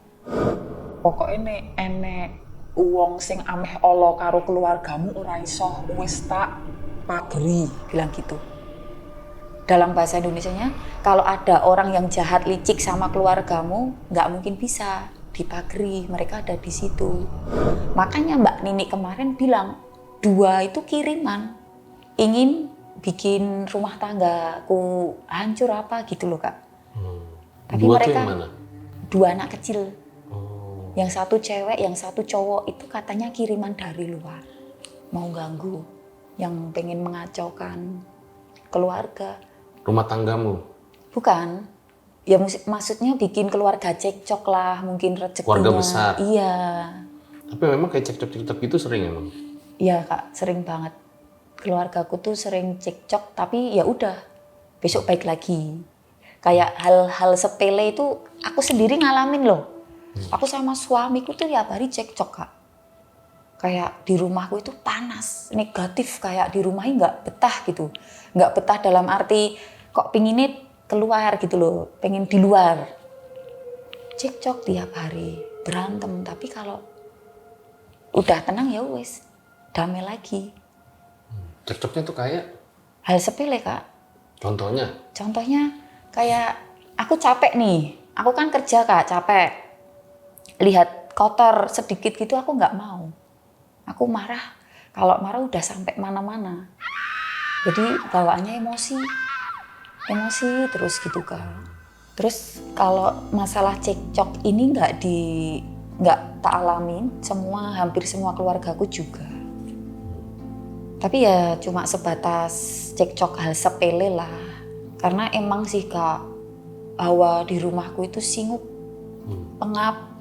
pokoknya enek uang sing ameh olo karo keluargamu ora iso wis tak pageri, bilang gitu. Dalam bahasa Indonesianya, kalau ada orang yang jahat licik sama keluargamu, nggak mungkin bisa dipageri, mereka ada di situ. Makanya Mbak Nini kemarin bilang, 2 itu kiriman, ingin bikin rumah tanggaku hancur apa gitu loh Kak. Tapi 2 tuh mereka yang mana? 2 anak kecil. Oh. Yang satu cewek, yang satu cowok itu katanya kiriman dari luar. Mau ganggu, yang pengen mengacaukan keluarga. Rumah tanggamu? Bukan, ya maksudnya bikin keluarga cekcok lah, mungkin rezekinya. Keluarga besar? Iya. Tapi memang kayak cekcok-cekcok gitu sering emang? Iya Kak, sering banget. Keluargaku tuh sering cekcok, tapi ya udah, besok baik lagi. Kayak hal-hal sepele itu aku sendiri ngalamin loh. Aku sama suamiku tuh tiap hari cekcok Kak. Kayak di rumahku itu panas, negatif, kayak di rumahnya nggak betah gitu. Nggak betah dalam arti kok pinginnya keluar gitu loh, pengen di luar. Cekcok tiap hari, berantem, tapi kalau udah tenang ya wes, damai lagi. Cekcoknya tuh kayak? Hal sepele Kak. Contohnya? Contohnya kayak aku capek nih, aku kan kerja Kak, capek. Lihat kotor sedikit gitu aku nggak mau. Aku marah, kalau marah udah sampai mana-mana. Jadi bawaannya emosi terus gitu Kak. Terus kalau masalah cekcok ini nggak tak alamin, hampir semua keluargaku juga. Tapi ya cuma sebatas cekcok hal sepele lah. Karena emang sih Kak, hawa di rumahku itu singup, pengap,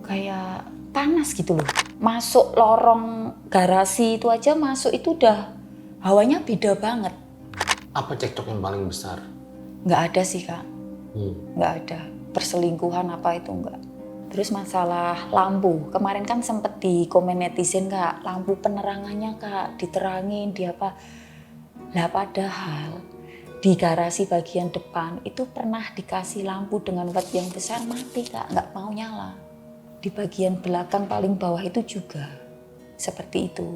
kayak panas gitu loh. Masuk lorong garasi itu aja masuk itu udah hawanya beda banget. Apa cekcok yang paling besar? Nggak ada sih Kak, nggak ada. Perselingkuhan apa itu nggak. Terus masalah lampu, kemarin kan sempet di komen netizen Kak, lampu penerangannya Kak, diterangin di apa. Lah padahal di garasi bagian depan itu pernah dikasih lampu dengan watt yang besar mati Kak, nggak mau nyala. Di bagian belakang paling bawah itu juga seperti itu.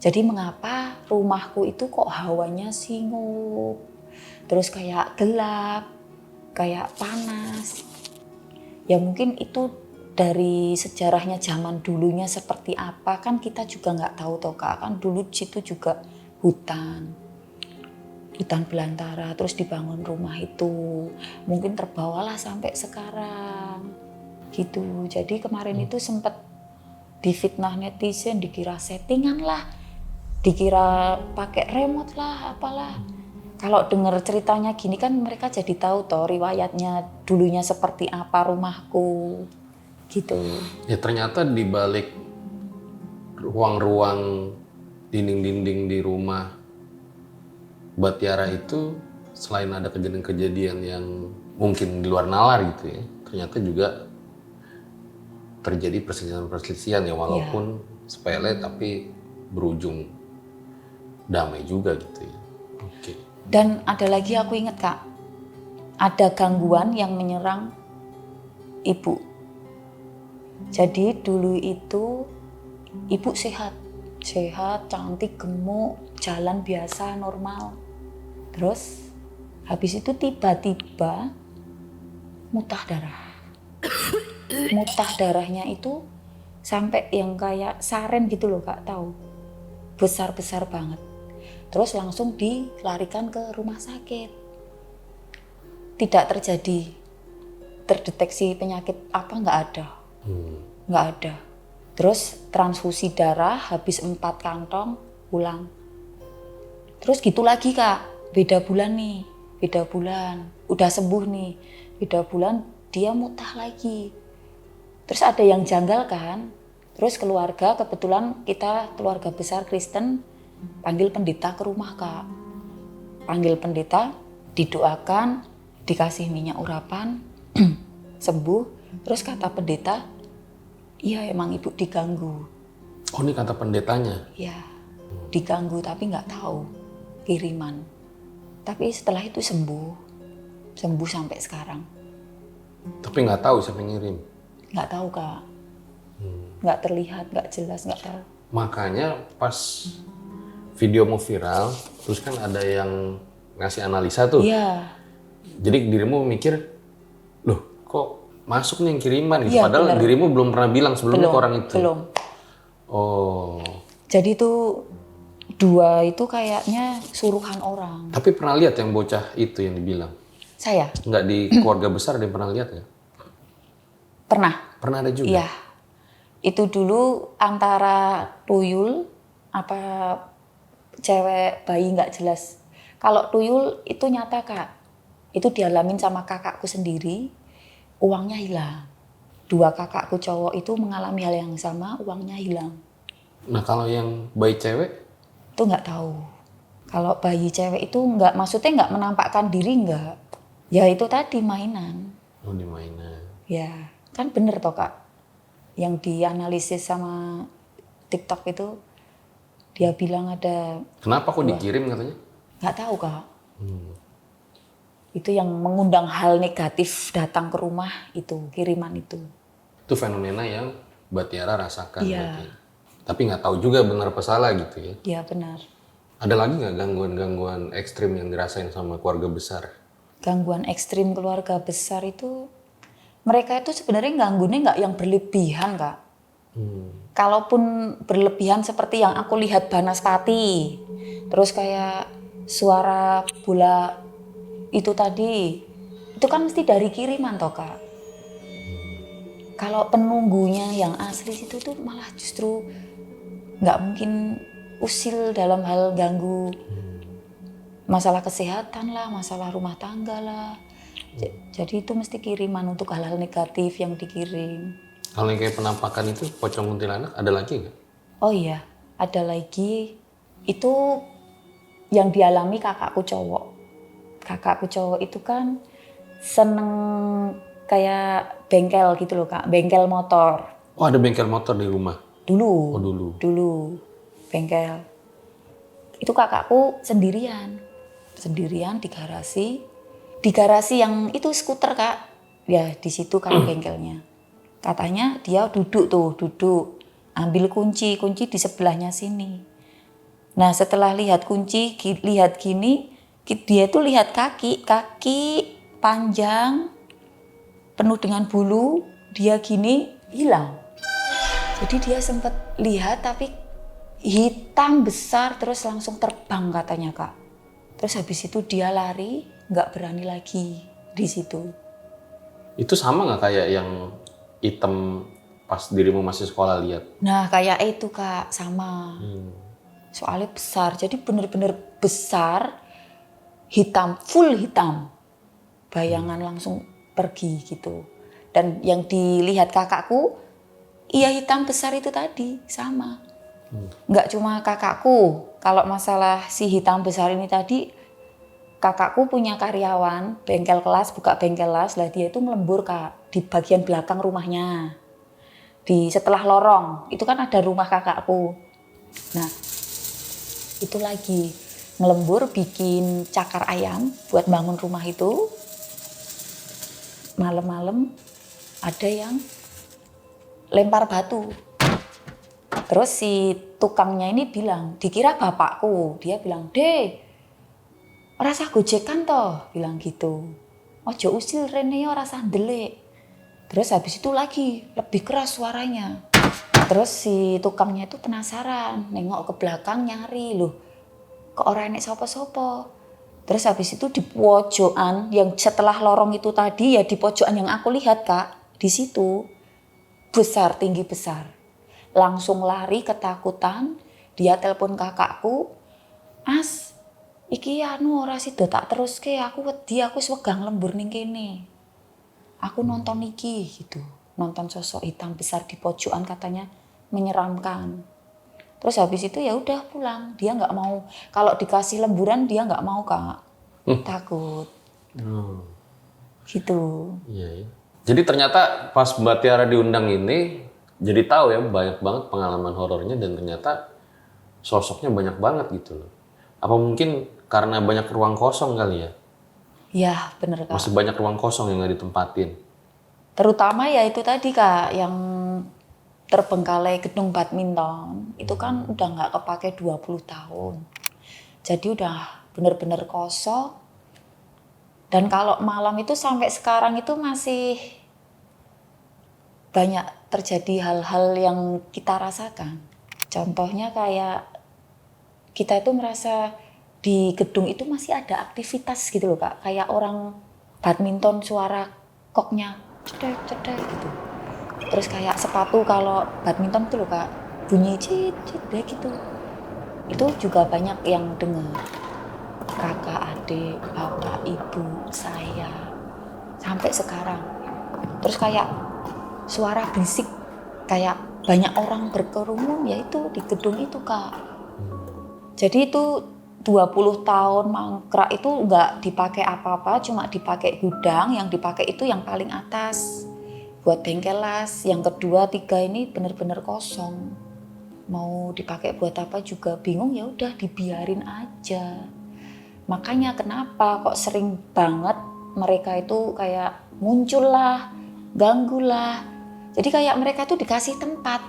Jadi mengapa rumahku itu kok hawanya singup, terus kayak gelap, kayak panas. Ya mungkin itu dari sejarahnya zaman dulunya seperti apa, kan kita juga nggak tahu toh Kak. Kan dulu situ juga hutan belantara, terus dibangun rumah itu. Mungkin terbawalah sampai sekarang gitu. Jadi kemarin itu sempat difitnah netizen, dikira settingan lah, dikira pakai remote lah, apalah. Kalau dengar ceritanya gini kan mereka jadi tahu toh riwayatnya dulunya seperti apa rumahku gitu. Ya ternyata di balik ruang-ruang dinding-dinding di rumah Mbak Tiara itu selain ada kejadian-kejadian yang mungkin di luar nalar gitu ya, ternyata juga terjadi perselisihan-perselisihan ya, walaupun sepele tapi berujung damai juga gitu ya. Oke. Dan ada lagi aku ingat Kak, ada gangguan yang menyerang ibu. Jadi dulu itu ibu sehat, cantik, gemuk, jalan biasa, normal. Terus habis itu tiba-tiba muntah darah. Muntah darahnya itu sampai yang kayak saren gitu loh Kak, tahu? Besar-besar banget. Terus langsung dilarikan ke rumah sakit. Tidak terdeteksi penyakit apa, nggak ada. Nggak ada. Terus transfusi darah habis 4 kantong pulang. Terus gitu lagi Kak, beda bulan nih, beda bulan. Udah sembuh nih, beda bulan dia muntah lagi. Terus ada yang janggal kan, terus keluarga, kebetulan kita keluarga besar Kristen, panggil pendeta ke rumah Kak. Panggil pendeta, didoakan, dikasih minyak urapan, sembuh. Terus kata pendeta, iya emang ibu diganggu. Oh ini kata pendetanya? Ya, diganggu tapi nggak tahu kiriman. Tapi setelah itu sembuh sampai sekarang. Tapi nggak tahu siapa yang ngirim? Nggak tahu Kak, nggak terlihat, nggak jelas, nggak tahu. Makanya pas video mau viral, terus kan ada yang ngasih analisa tuh. Iya. Jadi dirimu mikir, loh kok masuk nih yang kiriman gitu, Iya, padahal bener. dirimu belum pernah bilang sebelumnya ke orang itu. Belum. Oh. Jadi tuh 2 itu kayaknya suruhan orang. Tapi pernah lihat yang bocah itu yang dibilang? Saya Nggak di keluarga besar ada yang pernah lihat nggak? pernah. Pernah ada juga? Iya. Itu dulu antara tuyul apa cewek bayi nggak jelas. Kalau tuyul itu nyata Kak. Itu dialamin sama kakakku sendiri, uangnya hilang. 2 kakakku cowok itu mengalami hal yang sama, uangnya hilang. Nah kalau yang bayi cewek? Itu nggak tahu. Kalau bayi cewek itu nggak, maksudnya nggak menampakkan diri nggak. Ya itu tadi mainan. Oh di mainan. Ya kan bener toh Kak. Yang dianalisis sama TikTok itu dia bilang ada. Kenapa kok dikirim katanya? Nggak tahu Kak. Itu yang mengundang hal negatif datang ke rumah itu, kiriman itu. Itu fenomena yang Mbak Tiara rasakan. Iya. Berarti. Tapi nggak tahu juga benar apa salah gitu ya. Iya benar. Ada lagi nggak gangguan-gangguan ekstrim yang dirasain sama keluarga besar? Gangguan ekstrim keluarga besar itu, mereka itu sebenarnya ganggunya nggak yang berlebihan Kak. Kalaupun berlebihan seperti yang aku lihat Banaspati, terus kayak suara bola itu tadi, itu kan mesti dari kiriman toh Kak. Kalau penunggunya yang asli itu tuh malah justru nggak mungkin usil dalam hal ganggu masalah kesehatan lah, masalah rumah tangga lah. Jadi itu mesti kiriman untuk hal-hal negatif yang dikirim. Kalau yang kayak penampakan itu, pocong kuntilanak, ada lagi nggak? Oh iya, ada lagi. Itu yang dialami kakakku cowok. Kakakku cowok itu kan seneng kayak bengkel gitu loh Kak, bengkel motor. Oh ada bengkel motor di rumah? Dulu. Oh dulu. Dulu, bengkel. Itu kakakku sendirian di garasi. Di garasi yang itu skuter Kak. Ya di situ kan bengkelnya. Katanya dia duduk, ambil kunci di sebelahnya sini. Nah setelah lihat kunci, lihat gini, dia tuh lihat kaki panjang, penuh dengan bulu, dia gini hilang. Jadi dia sempat lihat tapi hitam besar terus langsung terbang katanya Kak. Terus habis itu dia lari, nggak berani lagi di situ. Itu sama nggak kayak yang hitam pas dirimu masih sekolah lihat? Nah kayak itu Kak, sama. Soalnya besar, jadi bener-bener besar, hitam, full hitam. Bayangan langsung pergi gitu. Dan yang dilihat kakakku, iya hitam besar itu tadi, sama. Nggak cuma kakakku, kalau masalah si hitam besar ini tadi, kakakku punya karyawan, bengkel kelas, buka bengkel kelas, lah dia itu ngelembur Kak, di bagian belakang rumahnya. Setelah lorong, itu kan ada rumah kakakku. Nah, itu lagi ngelembur bikin cakar ayam buat bangun rumah itu. Malam-malam ada yang lempar batu. Terus si tukangnya ini bilang, dikira bapakku. Dia bilang, "Deh, rasa gojekan toh," bilang gitu. "Ojo usil rene yo rasa ndelik." Terus habis itu lagi lebih keras suaranya. Terus si tukangnya itu penasaran, nengok ke belakang nyari, loh kok ora enek sapa-sapa. Terus habis itu di pojokan yang setelah lorong itu tadi, ya di pojokan yang aku lihat Kak, di situ besar, tinggi besar. Langsung lari ketakutan, dia telepon kakakku, "As, iki anu ora sida tak teruske, aku wedi, aku wis wegang lembur ning kene. Aku nonton iki," gitu. Nonton sosok hitam besar di pojokan, katanya menyeramkan. Terus habis itu ya udah pulang. Dia nggak mau, kalau dikasih lemburan dia nggak mau Kak. Takut. Gitu. Iya, iya. Jadi ternyata pas Mbak Tiara diundang ini, jadi tahu ya banyak banget pengalaman horornya dan ternyata sosoknya banyak banget gitu loh. Apa mungkin karena banyak ruang kosong kali ya? Ya bener Kak. Masih banyak ruang kosong yang nggak ditempatin. Terutama ya itu tadi Kak, yang terbengkalai gedung badminton. Itu kan udah nggak kepake 20 tahun. Jadi udah bener-bener kosong. Dan kalau malam itu sampai sekarang itu masih banyak terjadi hal-hal yang kita rasakan. Contohnya kayak kita itu merasa di gedung itu masih ada aktivitas gitu loh Kak. Kayak orang badminton, suara koknya cedek-cedek gitu. Terus kayak sepatu kalau badminton itu loh Kak, bunyi cedek gitu. Itu juga banyak yang dengar. Kakak, adik, bapak, ibu, saya. Sampai sekarang. Terus kayak suara berisik, kayak banyak orang berkerumun, yaitu di gedung itu Kak. Jadi itu 20 tahun mangkrak itu nggak dipakai apa-apa, cuma dipakai gudang, yang dipakai itu yang paling atas buat bengkel las, yang kedua, tiga ini benar-benar kosong. Mau dipakai buat apa juga bingung, ya udah dibiarin aja. Makanya kenapa kok sering banget mereka itu kayak muncul lah, ganggu lah. Jadi kayak mereka itu dikasih tempat.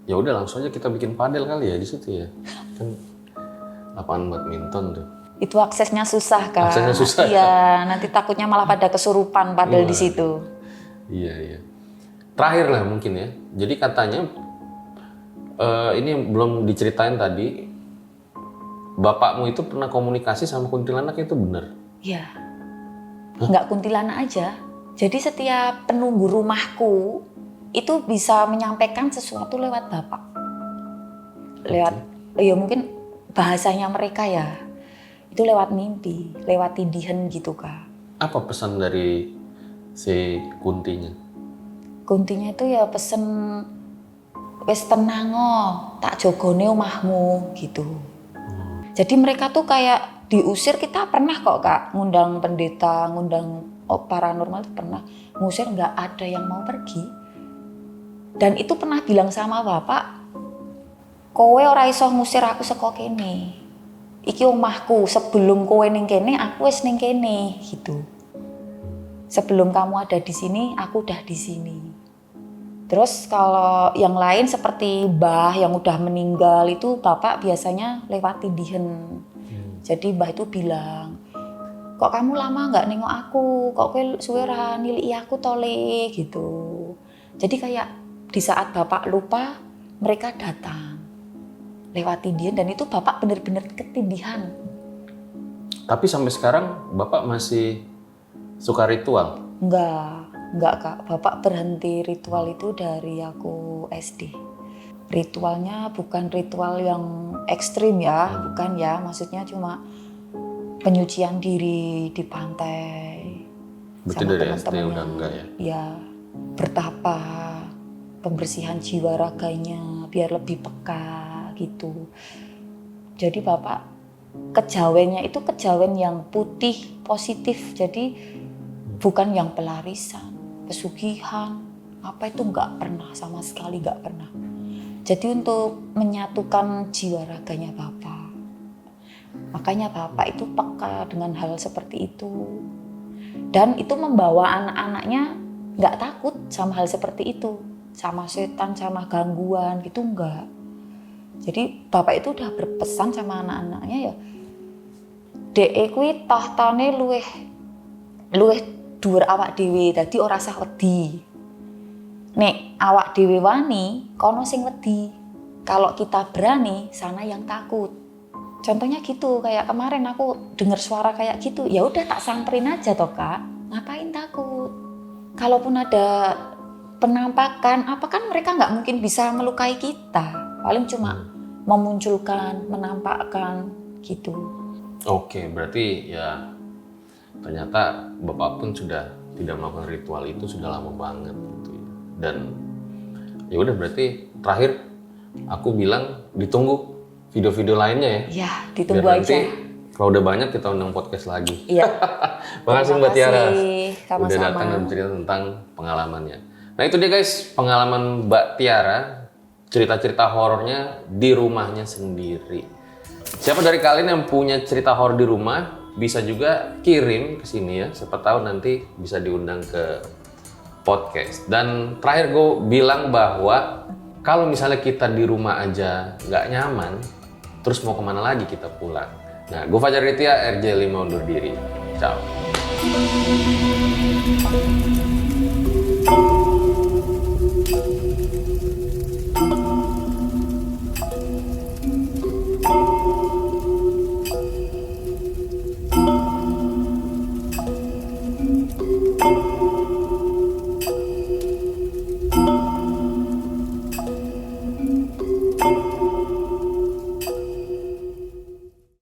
Ya udah langsung aja kita bikin padel kali ya di situ ya. Kan lapangan badminton tuh. Itu aksesnya susah Kak. Aksesnya susah. Iya, nanti takutnya malah pada kesurupan padel di situ. Iya, iya. Terakhir lah mungkin ya. Jadi katanya ini belum diceritain tadi. Bapakmu itu pernah komunikasi sama kuntilanak, itu benar? Iya. Nggak kuntilanak aja. Jadi setiap penunggu rumahku itu bisa menyampaikan sesuatu lewat bapak. Lewat, ya mungkin bahasanya mereka ya. Itu lewat mimpi, lewat tindihan gitu Kak. Apa pesan dari si Kuntinya? Kuntinya itu ya pesen, wis tenang oh, tak jogone omahmu gitu. Jadi mereka tuh kayak diusir, kita pernah kok Kak ngundang pendeta, ngundang paranormal itu pernah, ngusir nggak ada yang mau pergi. Dan itu pernah bilang sama bapak, kowe ora iso ngusir aku saka kene. Iki omahku, sebelum kowe ning kene aku wis ning kene gitu. Sebelum kamu ada di sini, aku udah di sini. Terus kalau yang lain seperti mbah yang udah meninggal itu bapak biasanya lewat tindihan. Jadi mbah itu bilang, kok kamu lama nggak nengok aku, kok kowe suwe ra niliki aku tole gitu. Jadi kayak di saat bapak lupa, mereka datang lewat tindihan, dan itu bapak benar-benar ketindihan. Tapi sampai sekarang bapak masih suka ritual? Enggak Kak, bapak berhenti ritual itu dari aku SD. Ritualnya bukan ritual yang ekstrim ya, bukan ya, maksudnya cuma penyucian diri di pantai. Berarti sama dari SD teman-temannya. udah enggak ya? Ya, bertapa, pembersihan jiwa raganya biar lebih peka gitu. Jadi bapak kejawennya itu kejawen yang putih, positif. Jadi bukan yang pelarisan, pesugihan, apa itu nggak pernah, sama sekali nggak pernah. Jadi untuk menyatukan jiwa raganya Bapak. Makanya Bapak itu peka dengan hal seperti itu. Dan itu membawa anak-anaknya nggak takut sama hal seperti itu. Sama setan, sama gangguan gitu enggak. Jadi Bapak itu udah berpesan sama anak-anaknya ya, dek kuwi tahtane luweh dhuwur awak dhewe, dadi ora usah wedi. Nek awak dhewe wani, kono sing wedi. Kalau kita berani, sana yang takut. Contohnya gitu, kayak kemarin aku dengar suara kayak gitu, ya udah tak samperin aja toh Kak. Ngapain takut? Kalaupun ada penampakan, apa kan mereka nggak mungkin bisa melukai kita. Paling cuma memunculkan, menampakkan gitu. Oke, berarti ya ternyata Bapak pun sudah tidak melakukan ritual itu sudah lama banget gitu ya. Dan ya udah berarti terakhir aku bilang ditunggu video-video lainnya ya. Ya, ditunggu Biar aja. nanti kalau udah banyak kita undang podcast lagi. Iya. Makasih Mbak Tiara. Sama-sama. Udah datang dan cerita tentang pengalamannya. Nah itu dia guys, pengalaman Mbak Tiara, cerita-cerita horornya di rumahnya sendiri. Siapa dari kalian yang punya cerita horor di rumah, bisa juga kirim ke sini ya. Siapa tahu nanti bisa diundang ke podcast. Dan terakhir gue bilang bahwa kalau misalnya kita di rumah aja nggak nyaman, terus mau kemana lagi kita pulang? Nah, gue Fajar Ditya, RJ5 undur diri. Ciao.